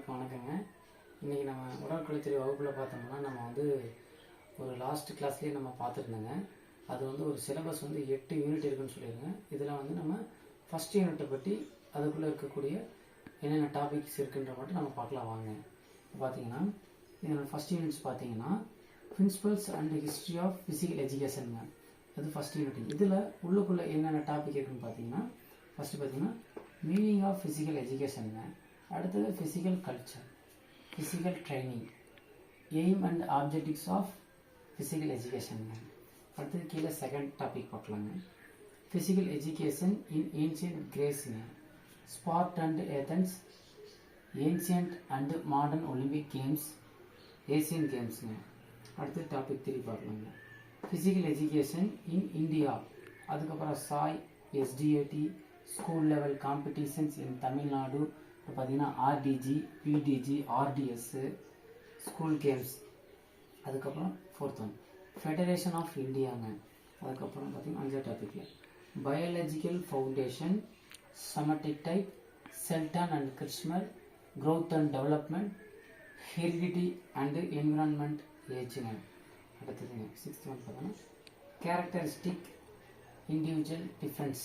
எல்லாருக்கும் வணக்கங்க. இன்றைக்கி நம்ம உடற்கல்வித்துறை வகுப்பில் பார்த்தோம்னா நம்ம வந்து ஒரு லாஸ்ட் கிளாஸ்லேயே நம்ம பார்த்துருந்தோங்க. அது வந்து ஒரு சிலபஸ் வந்து 8 யூனிட் இருக்குன்னு சொல்லியிருந்தேன். இதில் வந்து நம்ம ஃபஸ்ட் யூனிட்டை பற்றி அதுக்குள்ளே இருக்கக்கூடிய என்னென்ன டாபிக்ஸ் இருக்குன்ற மட்டும் நம்ம பார்க்கலாம் வாங்க. பார்த்தீங்கன்னா இதோட ஃபஸ்ட் யூனிட்ஸ் பார்த்தீங்கன்னா principles and history of physical எஜுகேஷனுங்க. அது ஃபஸ்ட் யூனிட். இதில் உள்ளுக்குள்ளே என்னென்ன டாபிக் இருக்குன்னு பார்த்தீங்கன்னா ஃபஸ்ட்டு பார்த்தீங்கன்னா மீனிங் ஆஃப் ஃபிசிக்கல் எஜுகேஷனுங்க. அடுத்தது physical culture, physical training, aim and objectives of physical எஜுகேஷனுங்க. அடுத்தது கீழே செகண்ட் டாபிக் பார்க்கலாங்க. ஃபிசிக்கல் எஜுகேஷன் இன் ஏன்ஷியன்ட் கிரேஸ்ங்க, Sparta and Athens, ancient and modern Olympic games, Asian கேம்ஸுங்க. அடுத்தது டாபிக் 3 பார்க்கலாங்க. ஃபிசிக்கல் எஜுகேஷன் இன் இந்தியா, அதுக்கப்புறம் SAI, SDAT, school level competitions in Tamil Nadu, பார்த்தீங்கன்னா RDG, BDG, RDS, school games. அதுக்கப்புறம் 4th one federation of இந்தியாங்க. அதுக்கப்புறம் பார்த்தீங்கன்னா 5வது டாப்பிக்கில் biological foundation, somatic type, Sheldon and Kretschmer, growth and development, heredity and environment ஏஜுங்க. அடுத்ததுங்க 6th one பார்த்தோன்னா characteristic, individual difference,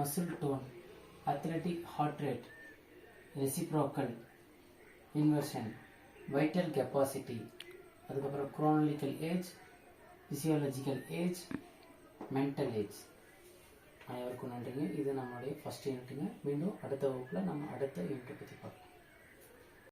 muscle tone, athletic heart rate, reciprocal inversion, vital capacity, அதுக்கப்புறம் chronological age, physiological age, mental age. அனைவருக்கும் நன்றிங்க. இது நம்மளுடைய first யூனிட்டுங்க. மீண்டும் அடுத்த வகுப்பில் நம்ம அடுத்த யூனிட்டை பற்றி பார்க்கலாம்.